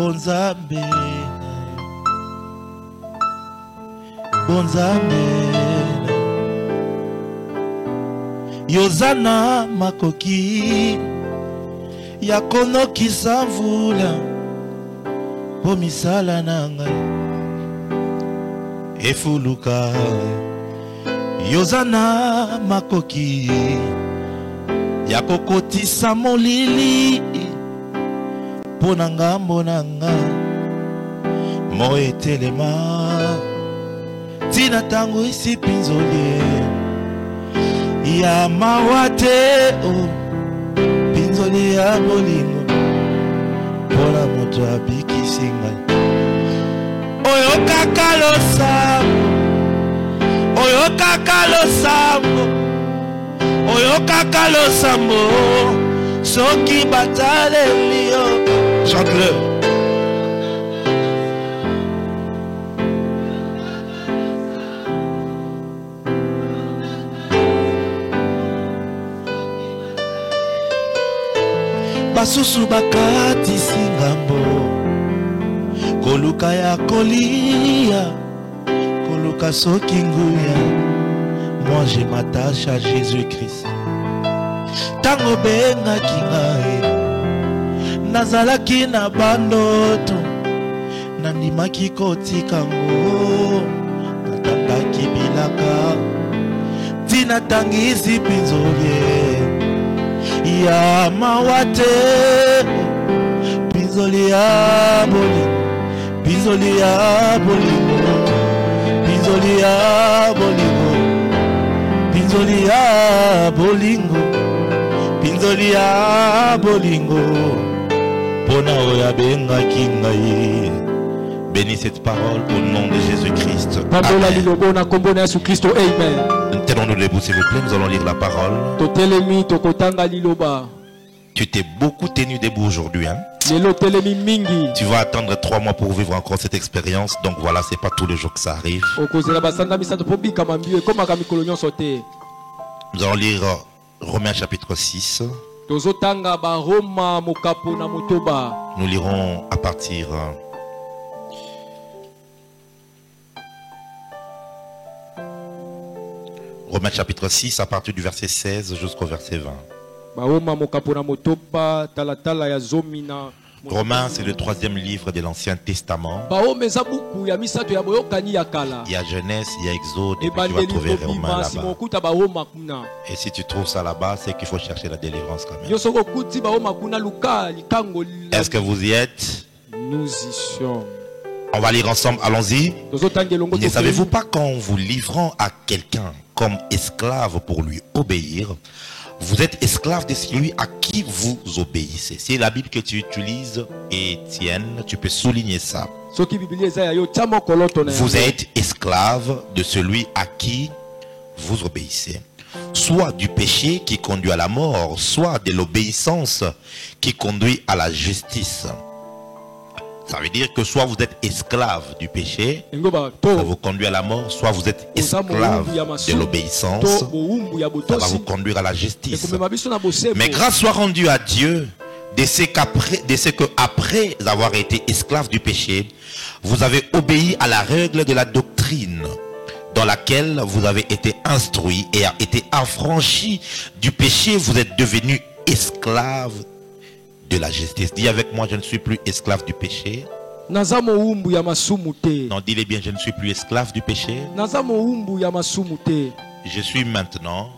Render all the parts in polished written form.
Bonzambe, Bonzambe, Yozana makoki, Yakono kisavula, Pomisala nanga, Efuluka, Yozana makoki, Yakokoti samolili, Ponanga monanga, Moe telema, Tina tango isi pinzole, Ya mawate o, Pinzole ya bolingo, Pona moto abiki singa, Oyo kakalo sambo, Oyo kakalo sambo, Oyo kakalo sambo, Soki batale mio. Chante-le. Basusu bakati singambo, Koluka ya kolia, Koluka soki nguya. Moi je m'attache à Jésus-Christ. Tango benga kingae, Nazalaki na bandoto, Nandimaki kotikango, Natangaki bilaka, Tina tangizi pinzole, Ya mawate, Pinzole ya boli, Pinzole ya bolingo, Pinzole ya bolingo, Pinzole ya bolingo, Pinzole ya bolingo. Bénis cette parole au nom de Jésus-Christ. Tenons-nous debout s'il vous plaît, nous allons lire la parole. Tu t'es beaucoup tenu debout aujourd'hui. Hein? Tu vas attendre 3 mois pour vivre encore cette expérience. Donc voilà, c'est pas tous les jours que ça arrive. Nous allons lire Romains chapitre 6. Nous lirons à partir Romains chapitre 6 à partir du verset 16 jusqu'au verset 20. Romains, c'est le 3e livre de l'Ancien Testament. Il y a Genèse, il y a Exode, et puis tu vas trouver Romains là-bas. Et si tu trouves ça là-bas, c'est qu'il faut chercher la délivrance quand même. Est-ce que vous y êtes? Nous y sommes. On va lire ensemble, allons-y. Ne savez-vous pas qu'en vous livrant à quelqu'un comme esclave pour lui obéir, vous êtes esclave de celui à qui vous obéissez? C'est la Bible que tu utilises, Étienne, tu peux souligner ça. Vous êtes esclave de celui à qui vous obéissez. Soit du péché qui conduit à la mort, soit de l'obéissance qui conduit à la justice. Ça veut dire que soit vous êtes esclave du péché, ça vous conduit à la mort, soit vous êtes esclave de l'obéissance, ça va vous conduire à la justice. Mais grâce soit rendue à Dieu de ce qu'après avoir été esclave du péché, vous avez obéi à la règle de la doctrine dans laquelle vous avez été instruit et a été affranchi du péché, vous êtes devenu esclave de la justice. Dis avec moi, je ne suis plus esclave du péché. Non, dis-le bien, je ne suis plus esclave du péché. Je suis maintenant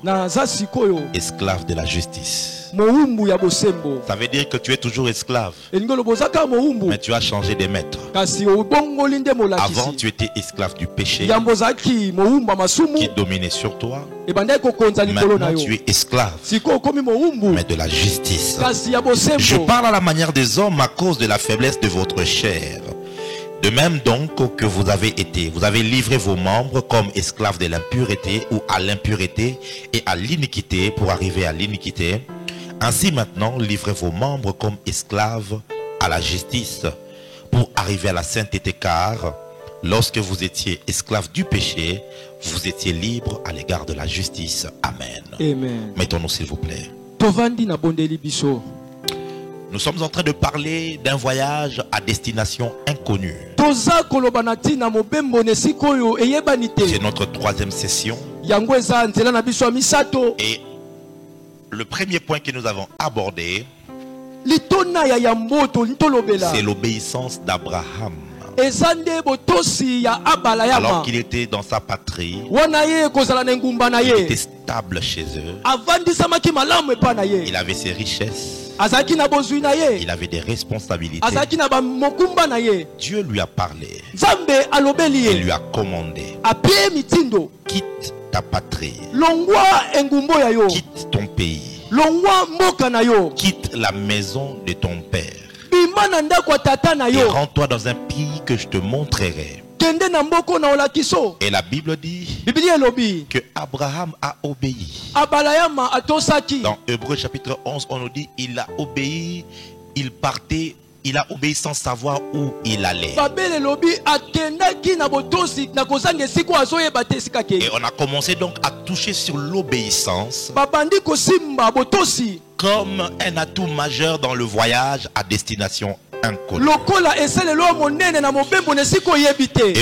esclave de la justice. Ça veut dire que tu es toujours esclave, mais tu as changé de maître. Avant tu étais esclave du péché qui dominait sur toi. Maintenant tu es esclave, mais de la justice. Je parle à la manière des hommes à cause de la faiblesse de votre chair. De même donc que vous avez livré vos membres comme esclaves de l'impureté ou à l'impureté et à l'iniquité pour arriver à l'iniquité. Ainsi maintenant, livrez vos membres comme esclaves à la justice pour arriver à la sainteté, car lorsque vous étiez esclaves du péché, vous étiez libres à l'égard de la justice. Amen. Amen. Mettons-nous s'il vous plaît. Nous sommes en train de parler d'un voyage à destination inconnue. C'est notre troisième session. Et le premier point que nous avons abordé, c'est l'obéissance d'Abraham. Alors qu'il était dans sa patrie, il était stable chez eux, il avait ses richesses, il avait des responsabilités. Dieu lui a parlé, il lui a commandé: quitte ta patrie, quitte ton pays, quitte la maison de ton père et rends-toi dans un pays que je te montrerai. Et la Bible dit que Abraham a obéi. Dans Hébreux chapitre 11, on nous dit il a obéi, il partait, il a obéi sans savoir où il allait. Et on a commencé donc à toucher sur l'obéissance comme un atout majeur dans le voyage à destination inconnue. Et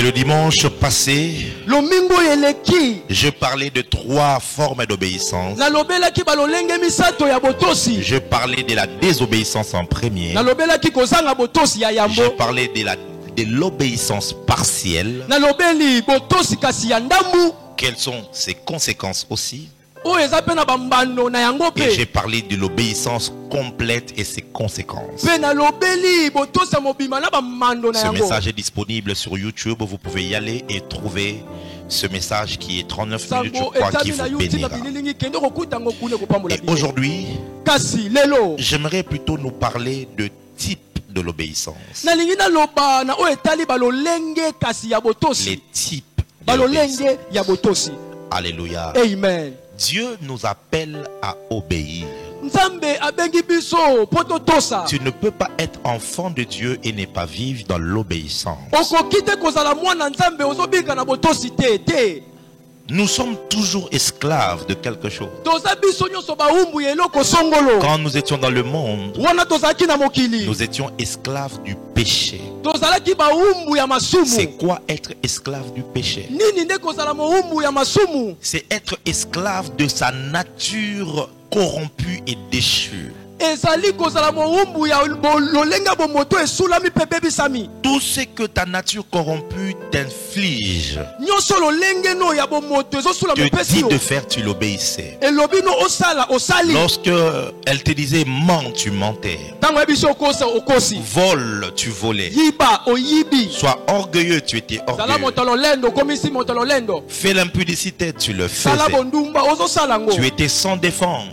le dimanche passé, je parlais de 3 formes d'obéissance. Je parlais de la désobéissance en premier. Je parlais de l'obéissance partielle. Quelles sont ses conséquences aussi? Et j'ai parlé de l'obéissance complète et ses conséquences. Ce message est disponible sur YouTube. Vous pouvez y aller et trouver ce message qui est 39 minutes, je crois, qui vous bénira. Et aujourd'hui, j'aimerais plutôt nous parler de type de l'obéissance. Les types de l'obéissance. Alléluia. Amen. Dieu nous appelle à obéir. Tu ne peux pas être enfant de Dieu et ne pas vivre dans l'obéissance. Nous sommes toujours esclaves de quelque chose. Quand nous étions dans le monde, nous étions esclaves du péché. C'est quoi être esclave du péché? C'est être esclave de sa nature corrompue et déchue. Tout ce que ta nature corrompue t'inflige, te dit de faire, tu l'obéissais. Lorsque elle te disait mens, tu mentais. Vole, tu volais. Sois orgueilleux, tu étais orgueilleux. Fais l'impudicité, tu le faisais. Tu étais sans défense.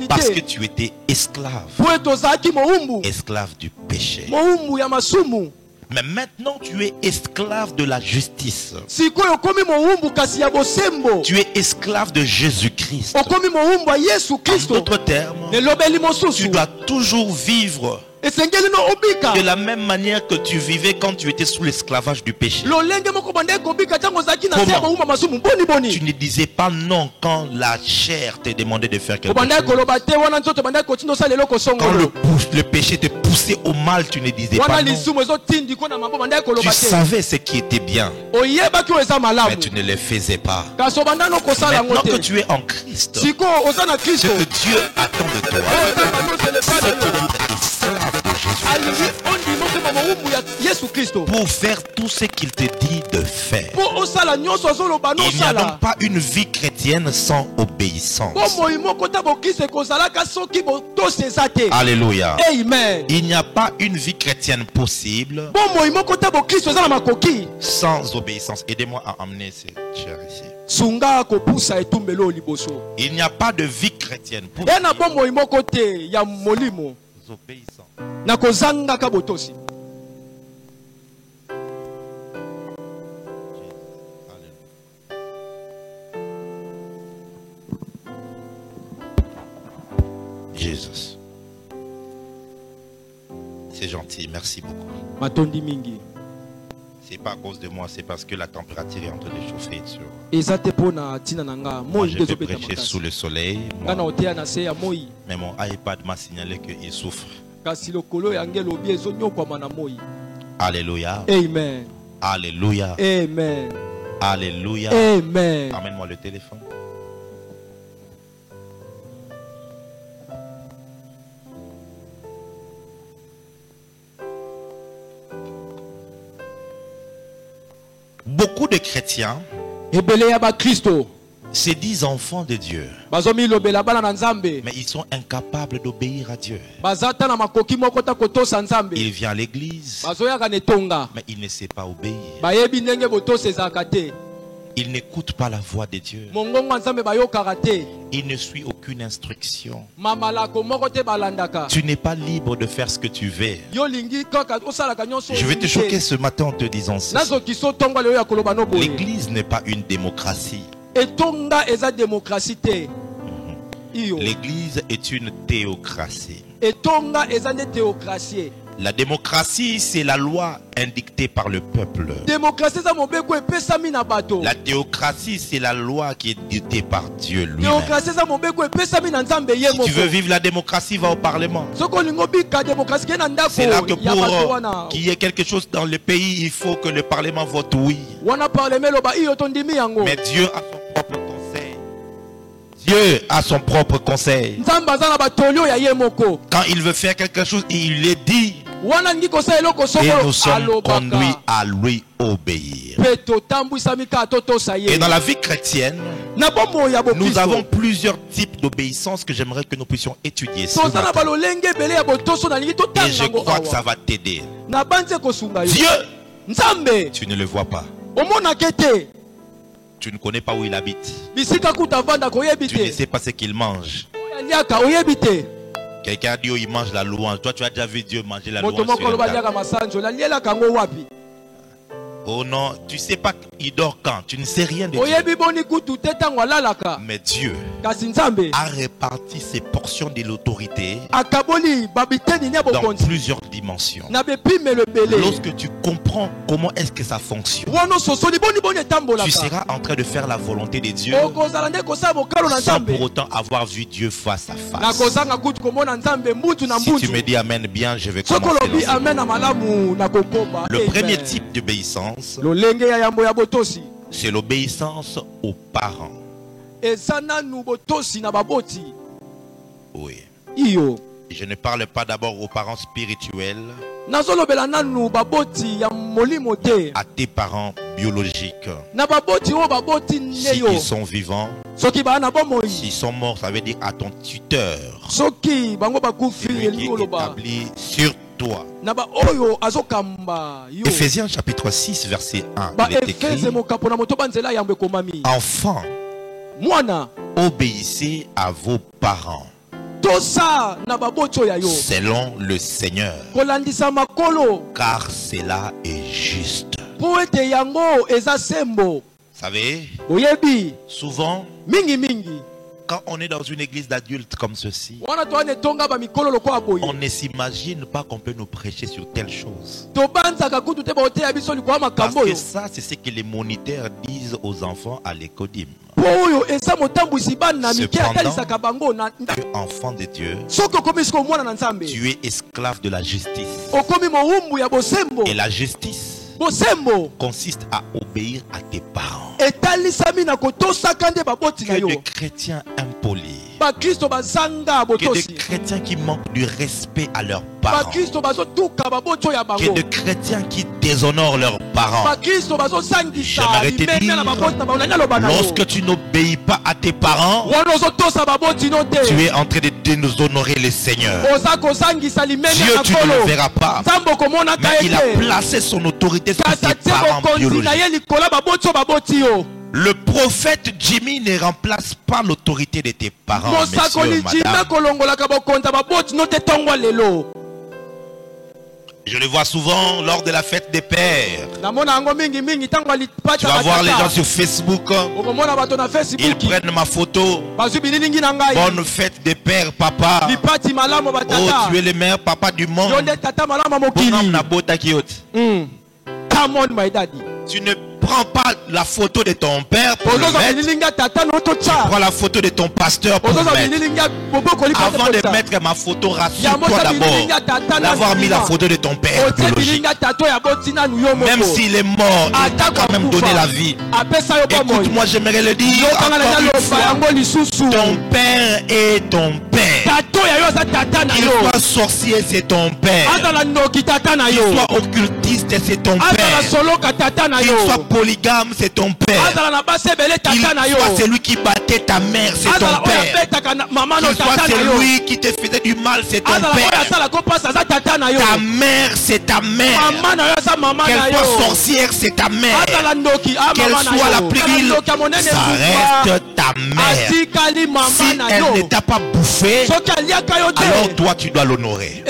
Parce que tu étais esclave. Esclave du péché. Mais maintenant tu es esclave de la justice. Tu es esclave de Jésus-Christ. En d'autres termes, tu dois toujours vivre de la même manière que tu vivais quand tu étais sous l'esclavage du péché. Comment? Tu ne disais pas non quand la chair te demandait de faire quelque chose. Quand le péché te poussait au mal, tu ne disais pas non. Tu savais ce qui était bien, mais tu ne le faisais pas. Maintenant que tu es en Christ, ce que Dieu attend de toi, c'est que tu es esclave de Jésus pour faire tout ce qu'il te dit de faire. Il n'y a donc pas une vie chrétienne sans obéissance. Alléluia. Amen. Il n'y a pas une vie chrétienne possible sans obéissance. Aidez-moi à amener ces chairs ici. Il n'y a pas de vie chrétienne possible obéissant. Jésus. C'est gentil, merci beaucoup. C'est pas à cause de moi, c'est parce que la température est en train de chauffer sur. Moi, je peux prêcher sous le soleil. Moi, mais mon iPad m'a signalé qu'il souffre. Alléluia. Amen. Alléluia. Amen. Alléluia. Amen. Amène-moi le téléphone. Beaucoup de chrétiens se disent enfants de Dieu, mais ils sont incapables d'obéir à Dieu. Il vient à l'église, mais il ne sait pas obéir. Il n'écoute pas la voix de Dieu. Il ne suit aucune instruction. Tu n'es pas libre de faire ce que tu veux. Je vais te choquer ce matin en te disant ceci. L'église n'est pas une démocratie. L'église est une théocratie. La démocratie, c'est la loi indictée par le peuple. La théocratie, c'est la loi qui est dictée par Dieu lui-même. Si tu veux vivre la démocratie, va au Parlement. C'est là que pour qu'il y ait quelque chose dans le pays, il faut que le Parlement vote oui. Mais Dieu a son propre conseil. Dieu a son propre conseil. Quand il veut faire quelque chose, il est dit. Et nous sommes conduits à lui obéir. Et dans la vie chrétienne, nous avons plusieurs types d'obéissance que j'aimerais que nous puissions étudier ce matin. Et je crois que ça va t'aider. Dieu, tu ne le vois pas. Tu ne connais pas où il habite. Tu ne sais pas ce qu'il mange. Quelqu'un a dit oh, il mange la louange. Toi, tu as déjà vu Dieu manger la louange sur un table. Oh non, tu ne sais pas il dort quand. Tu ne sais rien de Dieu. Mais Dieu a réparti ses portions de l'autorité dans plusieurs dimensions. Lorsque tu comprends comment est-ce que ça fonctionne, tu seras en train de faire la volonté de Dieu sans pour autant avoir vu Dieu face à face. Si tu me dis amen bien, je vais commencer. Le premier type d'obéissance, c'est l'obéissance aux parents. Oui. Je ne parle pas d'abord aux parents spirituels, à tes parents biologiques. Si ils sont vivants, s'ils sont morts, ça veut dire à ton tuteur, celui qui est établi sur toi. Ephésiens chapitre 6 verset 1, il est écrit: Enfants, obéissez à vos parents selon le Seigneur, car cela est juste. Vous savez, souvent, quand on est dans une église d'adultes comme ceci, on ne s'imagine pas qu'on peut nous prêcher sur telle chose. Parce que ça, c'est ce que les moniteurs disent aux enfants à l'écodim. Cependant, tu es enfant de Dieu, tu es esclave de la justice. Et la justice consiste à obéir à tes parents. Que de chrétiens impolis, que de chrétiens qui manquent du respect à leurs parents, que de chrétiens qui déshonorent leurs parents. J'aimerais te dire, lorsque tu n'obéis pas à tes parents, tu es en train de déshonorer le Seigneur. Dieu, tu ne le verras pas, mais il a placé son autorité sur tes parents biologiques. Le prophète Jimmy ne remplace pas l'autorité de tes parents, messieurs, madame. Je le vois souvent lors de la fête des pères. Tu vas voir les gens sur Facebook. Ils prennent ma photo. Bonne fête des pères, papa. Oh, tu es le meilleur papa du monde. Come on, my daddy. Tu ne prends pas la photo de ton père pour le mettre. Tu prends la photo de ton pasteur pour le mettre. Avant de mettre ma photo, rassure-toi d'abord d'avoir mis la photo de ton père biologique. Même s'il est mort, il t'a quand même donné la vie. Écoute-moi, j'aimerais le dire encore une fois. Ton père est ton père. Qu'il soit sorcier, c'est ton père. Qu'il soit occultiste, c'est ton père. Qu'il soit polygame, c'est ton père. Qu'il soit celui qui battait ta mère, c'est ton père. Qu'il soit celui qui te faisait du mal, c'est ton père. Ta mère, c'est ta mère. Qu'elle soit sorcière, c'est ta mère. Qu'elle soit la plus ville, ça reste ta mère. Si elle ne t'a pas bouffé, alors toi tu dois l'honorer.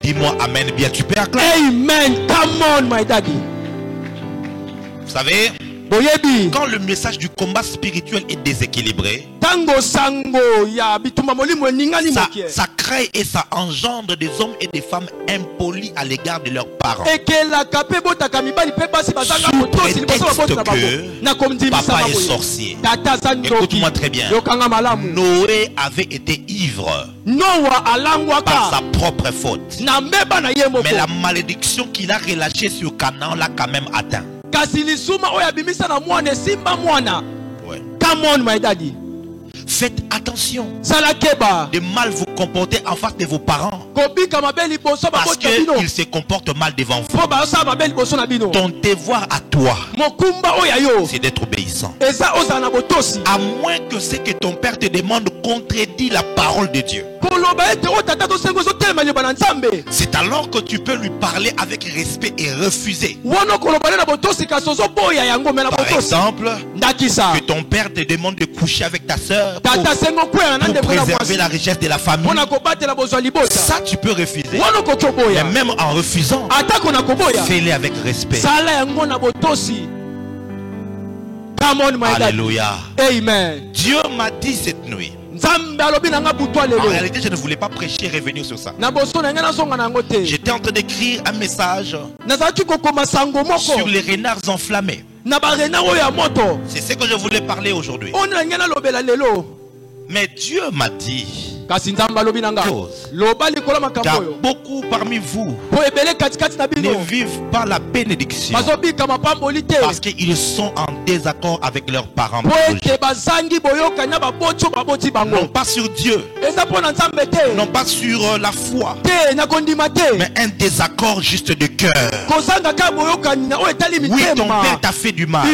Dis-moi amen bien, tu peux acclamer. Amen. Come on, my daddy. Vous savez, quand le message du combat spirituel est déséquilibré, ça crée et ça engendre des hommes et des femmes impolis à l'égard de leurs parents. Sous prétexte que papa est sorcier. Écoute-moi très bien. Noé avait été ivre par sa propre faute. Mais la malédiction qu'il a relâchée sur Canaan l'a quand même atteint. Ouais. Come on, my daddy. Faites attention de mal vous comporter en face de vos parents, parce qu'ils se comportent mal devant vous. Ton devoir à toi, c'est d'être obéissant. À moins que ce que ton père te demande contredit la parole de Dieu. C'est alors que tu peux lui parler avec respect et refuser. Par exemple, que ton père te demande de coucher avec ta soeur pour préserver la richesse de la famille. Ça tu peux refuser. Mais même en refusant, fais-le avec respect. Alléluia. Amen. Dieu m'a dit cette nuit. En réalité, je ne voulais pas prêcher et revenir sur ça. J'étais en train d'écrire un message sur les renards enflammés. C'est ce que je voulais parler aujourd'hui. Mais Dieu m'a dit, car beaucoup parmi vous ne vivent pas la bénédiction parce qu'ils sont en désaccord avec leurs parents. Non pas sur Dieu, non pas sur la foi, mais un désaccord juste de cœur. Oui, ton père t'a fait du mal.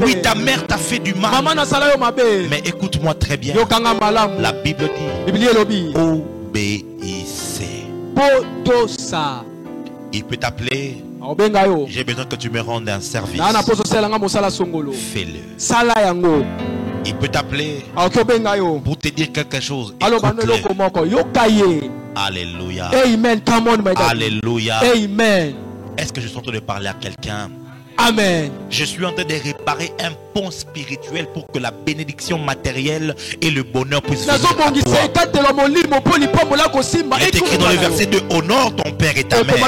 Oui, ta mère t'a fait du mal. Mais écoute-moi très bien. La Bible dit, obéissez. Il peut t'appeler, j'ai besoin que tu me rendes un service. Fais-le. Il peut t'appeler pour te dire quelque chose. Alléluia. Amen. Come on, my daddy. Alléluia. Amen. Est-ce que je suis en train de parler à quelqu'un? Amen. Je suis en train de réparer un pont spirituel pour que la bénédiction matérielle et le bonheur puissent venir à toi. Il est écrit dans le verset 2, honore ton père et ta mère.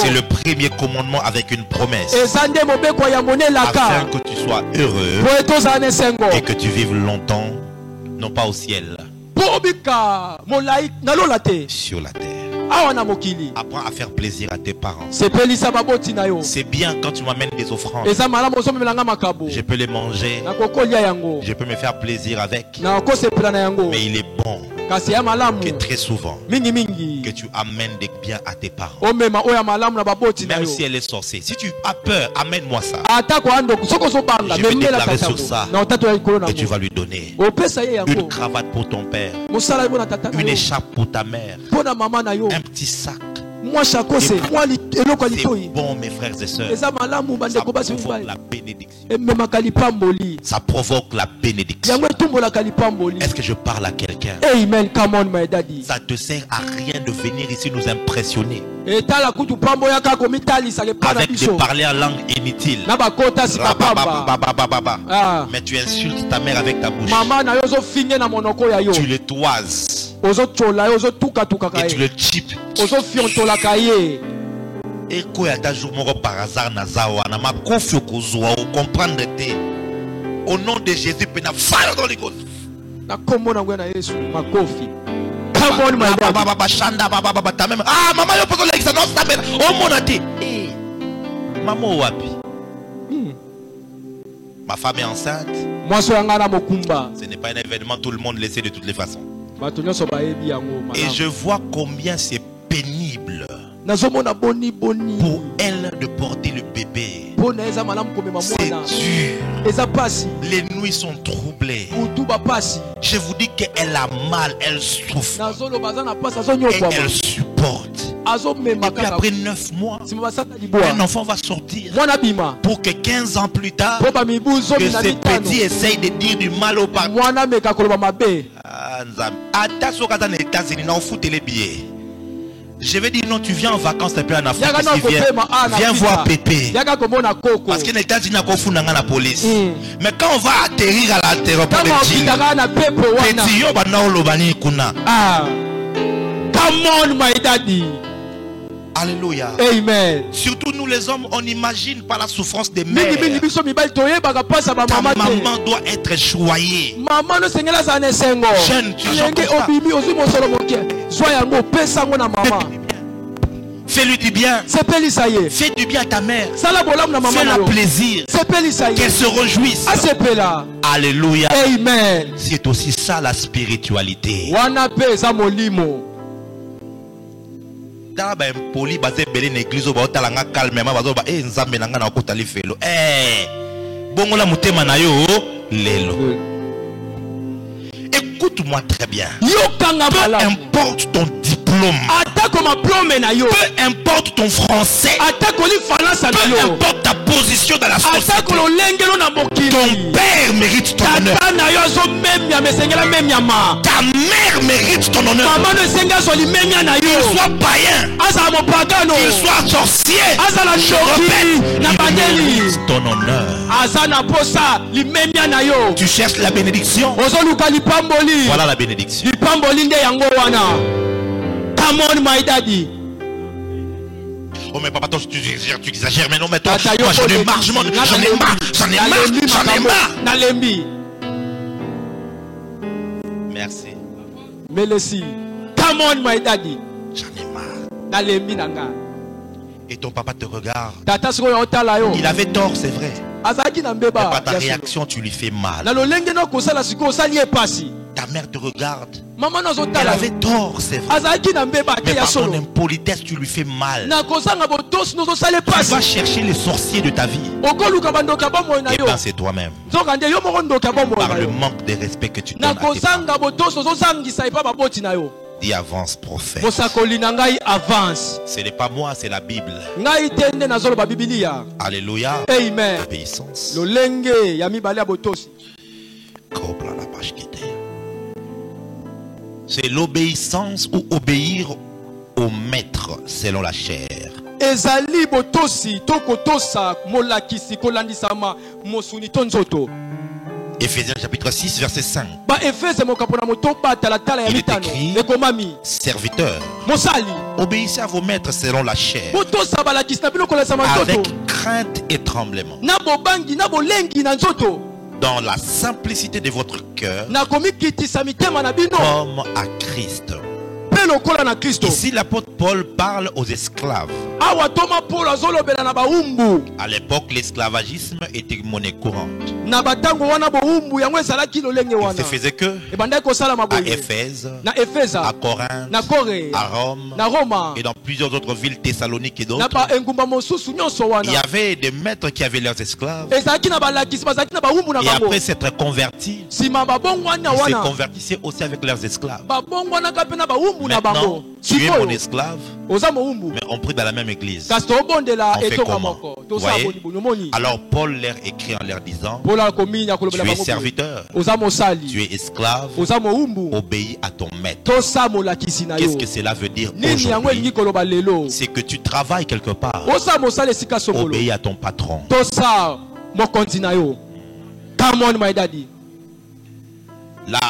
C'est le premier commandement avec une promesse, afin que tu sois heureux et que tu vives longtemps, non pas au ciel, sur la terre. Apprends à faire plaisir à tes parents. C'est bien quand tu m'amènes des offrandes. Je peux les manger. Je peux me faire plaisir avec. Mais il est bon que très souvent que tu amènes des biens à tes parents. Même si elle est sorcière. Si tu as peur, amène-moi ça. Je vais déclarer sur ça. Et tu vas lui donner une cravate pour ton père, une écharpe pour ta mère, un petit sac. C'est bon, mes frères et sœurs. Ça provoque la bénédiction. Ça provoque la bénédiction. Est-ce que je parle à quelqu'un? Amen. Come on, my daddy. Ça te sert à rien de venir ici nous impressionner avec de parler en langue inutile. Mais tu insultes ta mère avec ta bouche. Tu le toises et tu le chips. Et quoi à ta jour par hasard nazawa na ma confio kozwa ou comprendre te. Au nom de Jésus, pena fire dans les côtes. Na kombo na ngwe na Yesu makofi. Come on my daddy. Baba shanda baba ta même. Ah maman yo poko like ça non ça ben. Oh mon ati. Eh. Maman wapi? Ma femme est enceinte. Moi so yanga na mokumba. Ce n'est pas un événement, tout le monde le sait de toutes les façons. Bato nyonso bayebi yango. Et je vois combien c'est pénible Nazomona boni pour elle de porter le bébé. Pona eza malamu komema C'est mwana. dur. Eza pasi. Les nuits sont troublées. Utu ba pasi. Je vous dis qu'elle a mal, elle souffre. Nazolo bazana pasi Et azonyokwa. elle supporte. Azomema Et puis kaka. après 9 mois, Sima basata liboa. un enfant va sortir. Mwana bima. Pour que 15 ans plus tard, Po ba mibuzo que mina ces mitano. petits essayent de dire du mal aux parents. Mwana meka koloba mabe. Ah, Nzambe. Ata soka dans les États-Unis, on fout les billets. Je vais dire non, tu viens en vacances un peu en Afrique. Yaga Ici, no kopema ana. viens voir Pépé. Yaga komona koko. Parce que les États-Unis n'ont pas la police. Mais quand on va atterrir à l'aéroport Kama de Djil, okitaka na pepo wana. petit yo bana olobani kuna. Ah. Come on my daddy. Alléluia. Amen. Surtout nous les hommes, on n'imagine pas la souffrance des Mingi mingi mères. biso mibali toyebaka pasa ba Ta mama te. maman doit être choyée. Mama no sengela za nesengo. Jeune, tu Yenge chantes ça. obimi ozi mosolo moke. Zwa yango pesa ngo na mama. Fais-lui du bien. Sepelisa ye. Fais du bien à ta mère. Sala bolamu na mama na Fais-la yo. plaisir. Sepelisa Qu'elle ye. se réjouisse. Asepela. Alléluia. Amen. C'est aussi ça la spiritualité. Wana pe eza molimo. Dans la poli basé belé l'église au bas talanga calmement bazo ba eh nzambe nanga na kota lifelo eh bongo la mutema na yo lelo. Écoute-moi très bien. Yokanga Peu malamu. importe ton diplôme, Atako maplome na yo. peu importe ton français, Atako li falasa na peu yo. importe ta position dans la Atako société, lo lengelo na ton mokili. père mérite ton honneur. Tata na yo zo memya mesengela memyama. Ta mère mérite ton honneur. Mama no senga zo li memya na Qu'il yo. soit païen, Asa mopagano. qu'il soit sorcier, Asa la je shoki répète, na il bandeli. mérite ton honneur. Asa na posa li memya na yo. Tu cherches la bénédiction. Ozoluka lipamboli. Voilà la bénédiction. Lipamboli nde yango wana. Come on my daddy. Oh mais papa, toi, tu exagères, mais non, mais toi, Tata yo moi j'en ai ko marre, j'en ai marre, j'en ai marre, j'en ai marre. Nalembi. Merci, Melesi. Come on my daddy. j'en ai marre. Nalembi nanga. Et ton papa te regarde. Tata siko yo otala yo. Il avait tort, c'est vrai. Azaki na Mais mbeba. par ta ya solo. réaction, tu lui fais mal. Na lolenge no kosala siko osali epasi. Ta mère te regarde. Mama no Elle zotala. avait tort, c'est vrai. Azaki na mbeba te Mais ya par ton solo. impolitesse, tu lui fais mal. Na kosanga botos no zosala Tu vas epasi. chercher les sorciers de ta vie. Okoluka bandoka bomo na Et yo. ben c'est toi-même. Zoka nde yo moko ndoka bomo Par na le yo. manque de respect que tu donnes Na à tes parents. kosanga botos no zosangisa epa baboti na yo. Dis avance, prophète. Mosakoli na ngai avance. Ce n'est pas moi, c'est la Bible. Ngai tende na zolo ba Biblia. Alléluia. Amen. Obéissance. Lolenge ya mibale ya botosi. Cobra la page qui était. C'est l'obéissance ou obéir au maître selon la chair. Ezali botosi to kotosa molakisi kolandisama mosuni to nzoto. Éphésiens chapitre 6 verset 5. Ba Efese mokapona moto batala tala ya Il est mitano. écrit, Ekomami serviteurs, mosali. obéissez à vos maîtres selon la chair, Botosa balakisi na bino kolesa avec nzoto. crainte et tremblement, Na bobangi na bolengi na nzoto. dans la simplicité de votre cœur, Na komikitisa mitema na bino. comme à Christ. Pe lokola na Kristo. Ici, l'apôtre Paul parle aux esclaves. Awa toma Paul azolobela na baumbu. À l'époque, l'esclavagisme était monnaie courante. Na batango wana boumbu yango ezalaki lolenge Il wana. se faisait que Ebandaki kosala à maboye. Éphèse, Na Efesa. à Corinthe, Na Kore. à Rome Na Roma. et dans plusieurs autres villes, Thessalonique et Na d'autres, ba engumba mosusu nyonso il y wana. avait des maîtres qui avaient leurs esclaves. Ezalaki na balakisi bazalaki na baumbu na Et bango. après s'être convertis, Sima babongwana ils se wana. convertissaient aussi avec leurs esclaves. Babongwana kape na baumbu na bango. Maintenant, tu es mon Sikoyo esclave, oza moumbu. mais on prie dans la même église. Kasi tobondela On fait etonga comment? moko. Vous Toza voyez? boni bonomoni. Alors Paul leur écrit en leur disant, Pola kominya kolobela tu es bango. serviteur, Oza mosali. tu es esclave, Oza moumbu. obéis à ton maître. Tosa molakisi na yo. Qu'est-ce que cela veut dire Nini yango elingi aujourd'hui? koloba lelo. C'est que tu travailles quelque part. Osa mosala esika sokolo. Obéis à ton patron. Tosa mokonzi na yo. Come on my daddy. La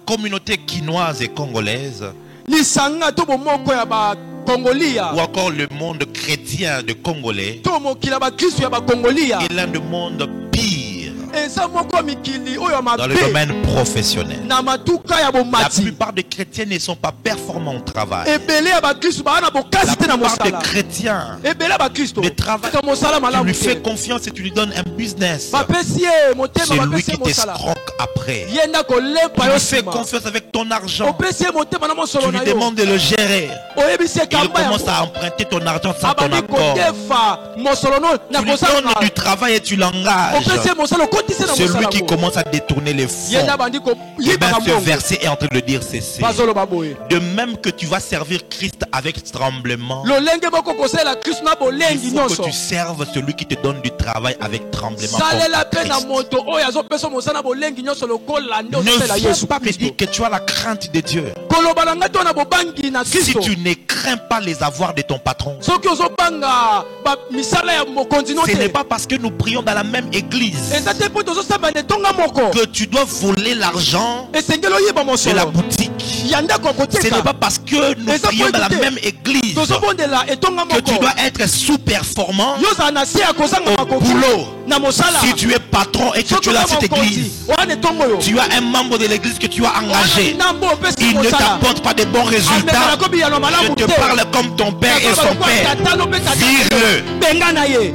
communauté quinoise et congolaise Lisanga to bomoko ya ba Congolia ou encore le monde chrétien de Congolais to mokili ba Kristo ya ba Congolia est l'un des mondes pires eza moko mikili oyo dans le mabe domaine professionnel. na matuka ya La bomati plupart des chrétiens ne sont pas performants au travail. ebele ya ba Kristo ba na La bokasi te na plupart des mosala chrétiens, ebele ba Kristo le travail, ka mosala tu malamu lui fais te confiance et tu lui donnes un business. bapesi ye motema C'est lui bapesi qui ye mosala t'escroque après. ye nda kolepa Tu yo lui fais nsima confiance avec ton argent. opesi ye motema na Tu mosolo lui na yo demandes de le gérer. oyebisi ye Il kamba commence yango à emprunter ton argent sans ton abandi accord. kodefa mosolo no na Tu lui kosala donnes du travail et tu l'engages. opesi ye mosala okotisi na Celui mosala qui ngo commence à détourner les fonds. ye nda bandi Eh bien, koyibaka ce mbongo verset est en train de dire ceci. bazoloba boye De même que tu vas servir Christ avec tremblement, lolenge moko kosalela kristo na il bolengi faut que nyonso tu serves celui qui te donne du travail avec tremblement. salela comme mpe na Christ. moto oyo azopesa mosala na bolengi nyonso lokola nde Ne osala viens yesu pas me kristo dire que tu as la crainte de Dieu. koloba na ngai to na bobangi na Si kristo tu ne crains pas les avoirs de ton patron, soki ozobanga misala ya mokonzi no ce n'est te pas parce que nous prions dans la même église eza te mpo tozosamba na etonga moko que tu dois voler l'argent esengeli oyeba de la mosolo boutique. ya ndako ya Ce n'est koteka pas parce que nous prions dans la même église tozobondela etonga que tu moko dois être sous-performant yo ozala na se ya kozanga au makoki boulot. na mosala Si tu es patron et que tu es dans cette église, wana etongo oyo tu as un membre de l'église que tu as wana engagé, linambo opesi il ne mosala t'apporte pas de bons résultats. amekala kobiyano Je malamu te te parle comme ton père et son père. tatalo mpe tata Vire-le. benga na ye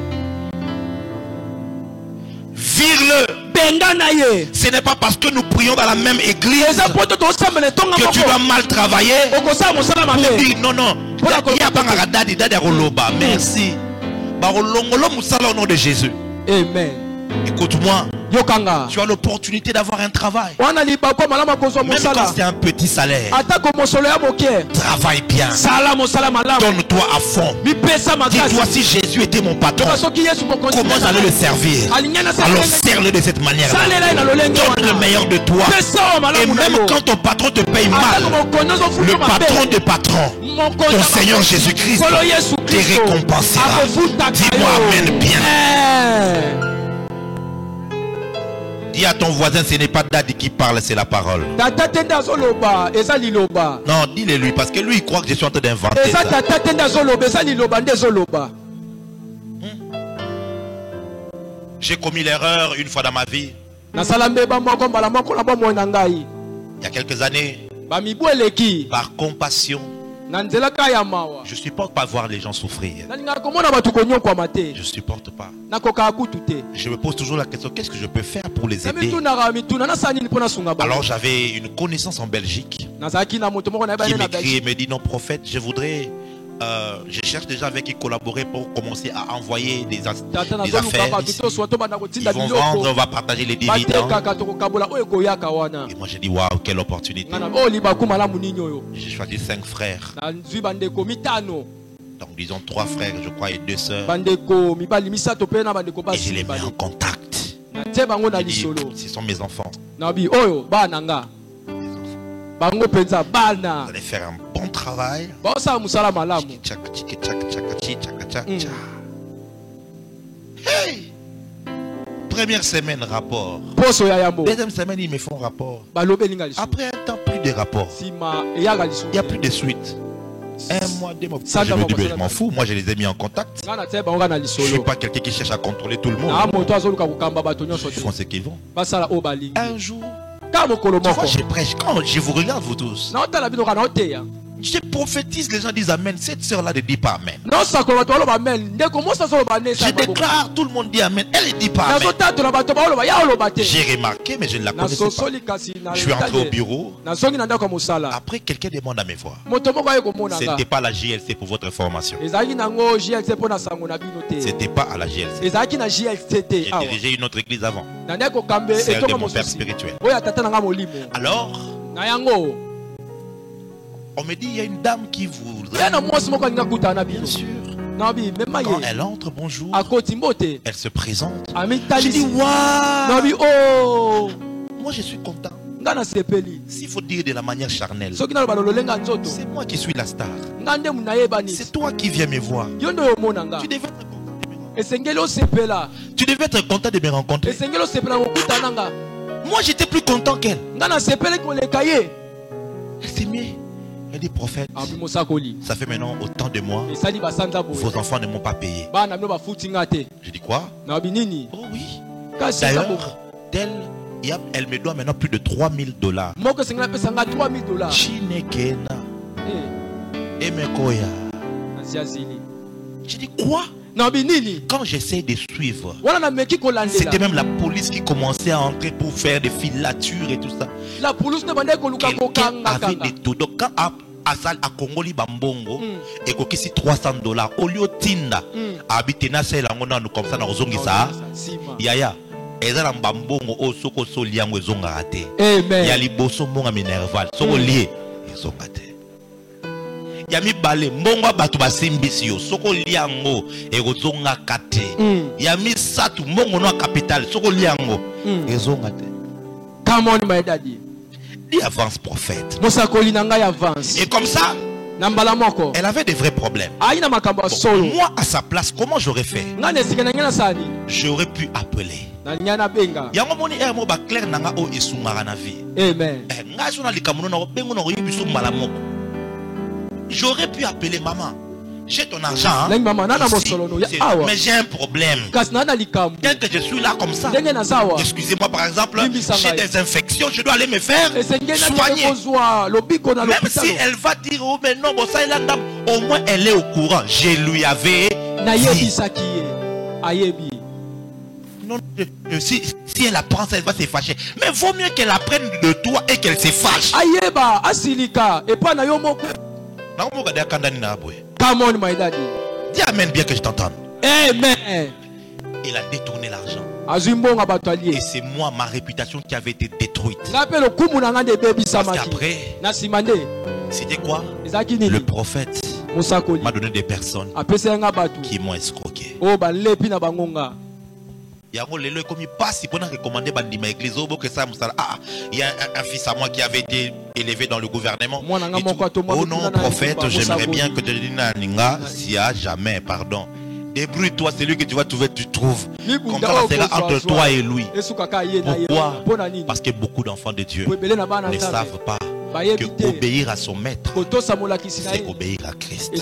Vire-le. benga na ye Ce n'est pas parce que nous prions dans la même église eza mpo to tozosambela etonga que tu moko dois mal travailler. okosala mosala Pour mabe dire non, non. Il y a pas un dadi à Roloba. Merci. Barolongolo Moussala au nom de Jésus. amen Écoute-moi. yokanga Tu as l'opportunité d'avoir un travail. wana libakwa malamu akozwa Même quand mosala c'est un petit salaire. atako mosolo ya moke Travaille bien. sala mosala malamu Donne-toi à fond. mipesa Dis-toi, makasi si Jésus était mon patron, soki yesu mokonzi comment j'allais le servir? Alors serre-le de cette manière. salela ye na lolenge Donne le wana meilleur de toi. pesa oyo Et malamu na même yo quand ton patron te paye atako mal, mokonzi ozofuta le patron mabe de patron, ton Seigneur Jésus-Christ, kolo yesu te kristo récompensera. akofutaka Dis-moi yo. amen bien. Dis à ton voisin, ce n'est pas Daddy qui parle, c'est la parole. tata te nde azoloba eza liloba Non, dis-le lui, parce que lui, il croit que je suis en train d'inventer eza ça. tata te nde azoloba eza liloba nde ezoloba J'ai commis l'erreur une fois dans ma vie, nasala mbeba moko mbala moko na bomoi na ngai il y a quelques années, bamibu eleki par compassion. na nzela ka ya mawa Je supporte pas voir les gens souffrir. nalingaka komona bato konyokwama te Je supporte pas. nakokaka kutu te Je me pose toujours la question, qu'est-ce que je peux faire pour les na aider? mitunaka mituna nasala nini mpo nasunga bango Alors j'avais une connaissance en Belgique nazalaki na moto moko na qui yebani na m'écrit belgique et me dit, non prophète, je voudrais, je cherche déjà avec qui collaborer pour commencer à envoyer des tata affaires nazoluka bato ici. tosuwa tobanda Ils kotinda vont vendre, on biloko va partager les dividendes. batekaka tokokabola oyo ekoyaka wana Et moi j'ai dit, waouh, quelle opportunité. ngana oyo libaku malamu nini oyo J'ai choisi 5 frères. nazwi bandeko mitano Donc disons 3 frères, je crois, et 2 sœurs. bandeko mibali misato mpe na bandeko Et je basi les mets en mibali contact. natie bango na Je dis, lisolo ce sont mes enfants. nabi oyo bana nga bango mpenza bana Vous allez faire un bon travail. baosala mosala malamu Tchaka, tchika, tchaka, tchaka, tchaka, tchaka, tchaka. Hey! Première semaine, rapport. poso ya yambo Deuxième semaine, ils me font rapport. balobelinga lisolo Après un temps, plus de rapport. nsima eyaka lisolo Il n'y a plus de suite. Un mois, 2 mois. Ça, Je me dis, d'abord, mais je m'en fous. Moi, je les ai mis en contact. nga natie bango nga na Je ne suis lisolo pas quelqu'un qui cherche à contrôler tout le monde. na moto azoluka kokamba bato nyonso Ils te font ce qu'ils vont. basala oyo balingi Un jour, ka mokolo tu vois, moko je prêche. Quand je vous regarde, vous tous, naotala bino ka naoteya je prophétise, les gens disent Amen. Cette sœur-là ne dit pas Amen. naosakola bato baloba amen ndeko mosi azoloba ne Je déclare, tout le monde dit Amen. Elle ne dit pas Amen. nazotatola bato baoloba ya oloba te J'ai remarqué, mais je ne la connaissais pas. nasosoli kasi Je suis entré au bureau. nazongi na ndako ya mosala Après, quelqu'un demande à me voir. moto moko aye Ce komonanga n'était pas la JLC pour votre information. ezalaki nango jlc mpo na sango na bino te C'était pas à la JLC. ezalaki na jlc te J'ai awa dirigé une autre église avant. nandaki kokambe Celle de etonga mon père mosusi spirituel. oyo ya tata na nga molimo Alors, na yango on me dit, il y a une dame qui vous... ya na mwasi moko alinga kutana na Bien bino sûr. nabi mema Quand ye elle entre, bonjour, akoti mbote elle se présente. Je dis, amitalisi waouh, nabi o moi je suis content. nga nasepeli S'il faut dire de la manière charnelle, soki naloba lololenga nzoto c'est moi qui suis la star. nga nde nayebani C'est toi qui viens me voir. yo nde oyomona nga Tu devais être content de me rencontrer. esengeli osepela Tu devais être content de me rencontrer. esengeli osepela kokutana nga Moi j'étais plus content qu'elle. nga nasepeli koleka ye Elle s'est mise. me dit, prophète, ça fait maintenant autant de mois, vos enfants ne m'ont pas payé. Je dis quoi? Oh oui. D'ailleurs, elle me doit maintenant plus de $3000. Chinekena. Emekoya. Je dis quoi? Quand j'essaie de suivre, c'était même la police qui commençait à entrer pour faire des filatures et tout ça. Quelqu'un avait des taux. Donc quand Asal a Congoli Bambongo et kokisi $300 au lieu tinda habiter na sela ngona nous comme ça na ozongisa yaya ezala mbambongo o soko so liango ezonga raté. Ya liboso mbonga minerval soko lié ezonga te. Ya mi balé mbongo batu basimbisi yo soko liango ezonga kate. Ya mi satu mbongo no capital soko liango ezonga te. Come on my daddy. Dis avance prophète. Et comme ça, elle avait des vrais problèmes. Bon, moi à sa place, comment j'aurais fait? J'aurais pu appeler. J'aurais pu appeler maman. J'ai ton argent, hein? Ici, mais j'ai un problème. Dès que je suis là comme ça, excusez-moi par exemple, j'ai des infections, je dois aller me faire soigner. Même si elle va dire, oh mais non, bon, ça, au moins elle est au courant. Je lui avais dit. Non, si elle apprend ça, elle va se fâcher. Mais vaut mieux qu'elle apprenne de toi et qu'elle se fâche. Come on, my daddy. Dis amen bien que je t'entende. Amen. Il a détourné l'argent. Et c'est moi, ma réputation qui avait été détruite. Parce qu'après, c'était quoi? Le prophète m'a donné des personnes qui m'ont escroqué. Il y a un fils à moi qui avait été élevé dans le gouvernement. Oh non, prophète, j'aimerais bien que tu dises s'il y a jamais, pardon. Débrouille-toi, c'est lui que tu vas trouver, tu trouves. Comme ça, ça sera entre toi et lui. Pourquoi? Parce que beaucoup d'enfants de Dieu ne savent pas que obéir à son maître, c'est obéir à Christ.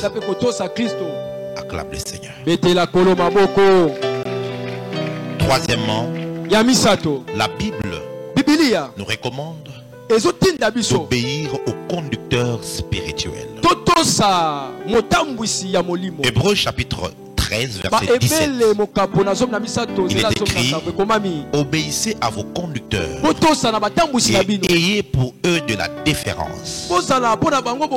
Acclame le Seigneur. Troisièmement, la Bible nous recommande d'obéir au conducteur spirituel. Hébreux chapitre 13, verset 17. Il est écrit: obéissez à vos conducteurs et ayez pour eux de la déférence,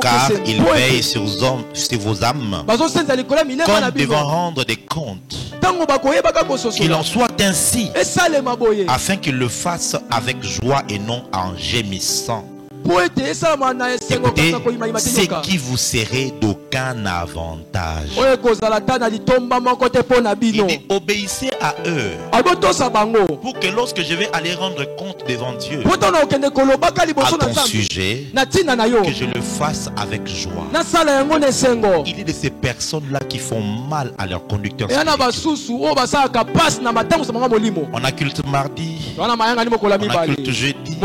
car ils veillent sur vos âmes comme devant rendre des comptes. Qu'il en soit ainsi, afin qu'ils le fassent avec joie et non en gémissant. Écoutez, c'est qui vous serez d'aucun avantage. Il dit obéissez à eux, pour que lorsque je vais aller rendre compte devant Dieu à ton sujet, que je le fasse avec joie. Il est de ces personnes-là qui font mal à leur conducteur. On a culte mardi, on a culte jeudi,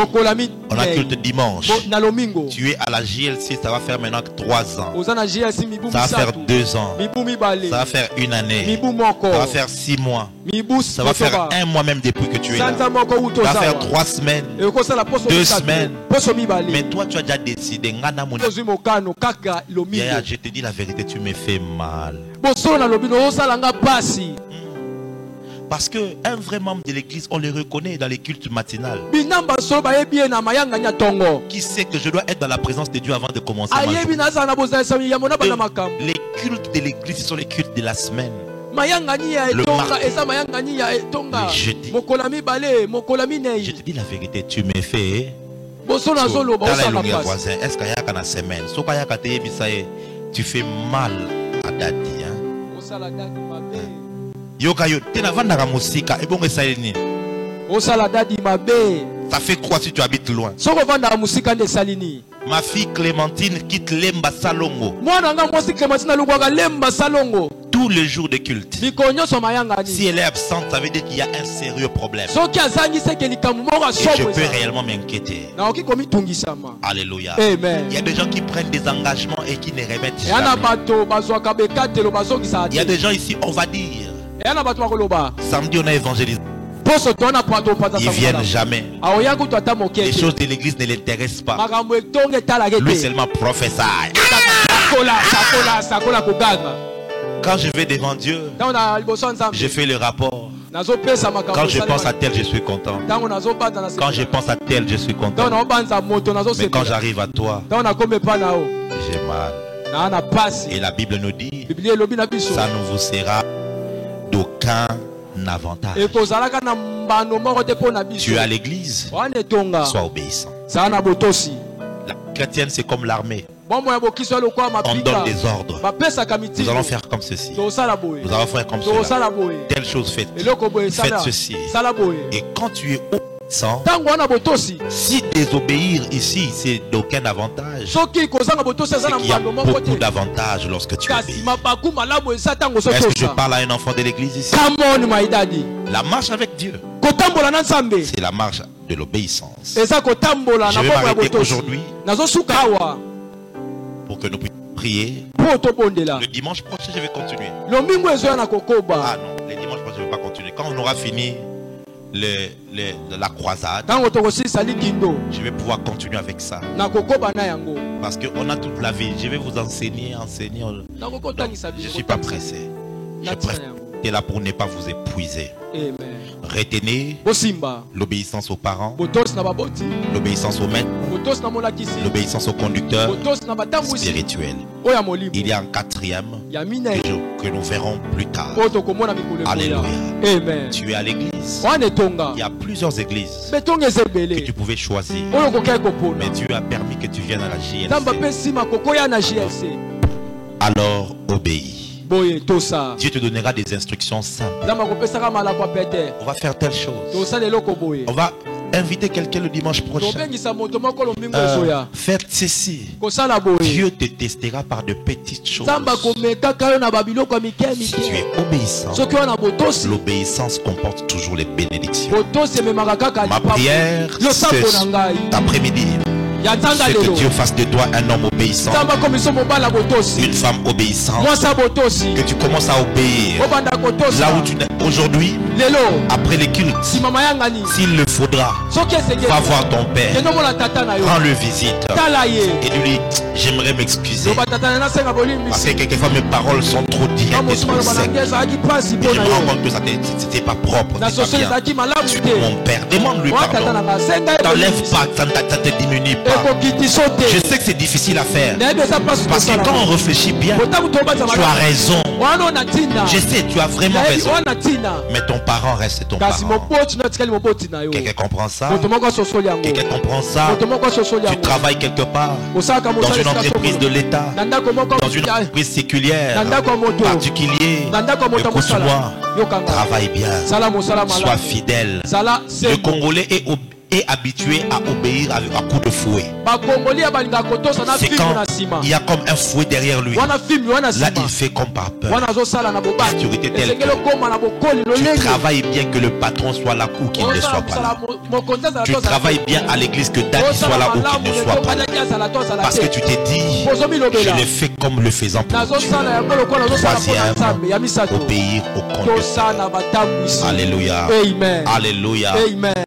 on a culte dimanche. Tu es à la GLC, ça va faire maintenant 3 ans. Ça va faire 2 ans. Ça va faire 1 année. Ça va faire 6 mois. Ça va faire 1 mois même depuis que tu es là. Ça va faire 3 semaines, 2 semaines. Mais toi tu as déjà décidé. Je te dis la vérité, tu me fais mal. Parce qu'un vrai membre de l'église, on le reconnaît dans les cultes matinales. Qui sait que je dois être dans la présence de Dieu avant de commencer ma journée? Les cultes de l'église, ce sont les cultes de la semaine. Le mardi, le jeudi. Je te dis la vérité, tu me fais. Est-ce qu'il y a une semaine? Tu fais mal à Daddy. Yokayo, ça fait quoi si tu habites loin? Ma fille Clémentine quitte Lemba Salongo. tous les jours de culte. mikolo nyonso mayangani Si elle est absente, ça veut dire qu'il y a un sérieux problème. soki azangiseke likambo moko Et je peux asomwesa réellement m'inquiéter. nakoki komitungisama. Alléluia. Amen. Il y a des gens qui prennent des engagements et qui ne remettent eya na jamais. bato bazwaka bekatelo bazongisaka Il y a te. des gens ici, on va dire, eya na bato bakoloba samedi on a évangélisé. poso toana pato pata Ils viennent jamais. aoya kutu ata moke Les te choses de l'église ne l'intéressent pas. makambo etonga etalaka Lui te seulement prophèse. sakola koganga Quand je vais devant Dieu, ntango na liboso ya nzambe je fais le rapport. nazopesa makambo Quand je pense à esalema. tel, je suis content. ntango nazobanza na Quand je pense à tel, je suis ntango content. naobanza moto Mais quand nazosepela j'arrive à toi, ntango nakoma epa na o j'ai mal. naa na pasi Et la Bible nous dit, biblia elobi na biso ça ne vous sera d'aucun avantage. ekozalaka na mbano moko te mpo na biso Tu es à l'église, wana etonga sois obéissant. zala na botosi La chrétienne, c'est comme l'armée. bombo ya bokiso ya lokola On mapika donne des ordres. bapesaka Nous mitindo allons faire comme ceci. tosala boye Nous allons faire comme cela. tosala boye Telle chose faite. eloko boye Faites sala ceci. sala boye Et quand tu es obéissant, ntango wana botosi si désobéir ici, c'est d'aucun avantage, soki kozanga botosi aza c'est na qu'il y a mbando moko beaucoup te d'avantages lorsque tu kasi obéis. mabaku malamu eza ntango Est-ce que je sotosa parle à un enfant de l'église ici? kamoni maidadi La marche avec Dieu, kotambola na nzambe c'est la marche de l'obéissance. eza kotambola Je na vais bombo ya m'arrêter botosi aujourd'hui nazosuka awa pour que nous puissions prier. mpo tobondela Le dimanche prochain, je vais continuer. lomingo ezoya na kokoba Ah non, le dimanche prochain, je ne vais pas continuer. Quand on aura fini la croisade, ntango tokosilisa likindo je vais pouvoir continuer avec ça. na kokoba na yango Parce qu'on a toute la vie. Je vais vous enseigner. nakokotangisa Je ne suis pas pressé. Je natina préfère yango être là pour ne pas vous épuiser. amen Retenez bosimba l'obéissance aux parents, botosi na baboti l'obéissance aux maîtres, botosi na molakisi l'obéissance aux conducteurs botosi na batambwisi spirituels. oyo ya molimo Il y a un quatrième ya minei que nous verrons plus tard. oyo tokomona mikolo ekoya Alléluia. amen Tu es à l'église. wana etonga Il y a plusieurs églises betonga eza que ebele tu pouvais choisir. oyo okokaki kopona Mais Dieu a permis que tu viennes à la nzambe JLC. apesi makoko ya na glc Alors obéis. boye tosa Dieu te donnera des instructions simples. nzambe akopesaka malako ya pete On va faire telle chose. tosala eloko boye On va inviter quelqu'un le dimanche prochain. tobengisa moto moko lomingo ezoya Faites ceci. kosala boye Dieu te testera par de petites choses. nzambe akomekaka yo na babiloko ya mike Si tu mike es obéissant, soki wana botosi l'obéissance comporte toujours les bénédictions. botosi ememaka kaka Ma prière, losambo na c'est ngai cet après-midi, ya nzanga c'est que lelo Dieu fasse de toi un homme obéissant, nzambe akomisa mobala botosi une femme obéissante, mwasi botosi que tu commences à obéir. obanda kotosa Là où tu n'es aujourd'hui, lelo après les cultes, nsima mayangani s'il le faudra, soki esengeli va voir ton père, kendomona tata na yo rends-le visite tala ye et lui dis, j'aimerais m'excuser. loba tata na nasenga Parce bolimbisi que quelquefois mes paroles sont trop directes et kamosima trop loba na secs. ngai ezalaki mpasi Et mpo je na me rends yo compte que c'était pas propre. na C'est pas soso bien. ezalaki malamu Tu es te mon père, demande-lui wana tata na pardon. ngai senga ye T'enlève bolimbisi. pas, ça te diminue pas. ekokiti so Je te sais que c'est difficile à faire. nayebi eza mpasi Parce que kosala quand on réfléchit bien, botango tobanza tu as raison. wana ona ntina Je sais, tu as vraiment nayebi raison. wana ntina Mais ton parent reste ton kasi parent. moboti no atikali moboti na yo Quelqu'un comprend ça? moto moko asosoli yango Quelqu'un comprend ça? moto moko asosoli Tu yango travailles quelque part, osalaka dans mosala une esika entreprise de sokolo l'État, na ndako moko dans une entreprise séculière, na ndako ya moto particulier. na ndako ya moto ya mosala Écoute-moi, yokanga travaille bien, sala mosala sois malamu fidèle. sala Le sembo Congolais est habitué à obéir à coups de fouet. bakongoli ya balingaka kotosa na C'est filme quand na nsima il y a comme un fouet derrière lui. wana filme wana Là, nsima il fait comme par peur. wana azosala na bobaki Sécurité telle esengeli que okoma na bokoli tu lolenge travailles bien que le patron soit là ou qu'il ne soit pas là. mokonzi azala Tu to azala travailles bien à l'église que David soit là ou qu'il ne soit pas là. azala to azala Parce que tu t'es dit, je ozomilobela le fais comme le faisant pour Dieu. nazosala yango lokola nazosala mpo na nzambe ya misato Obéir au conducteur. tosala batambwisi Alléluia. amen Alléluia. amen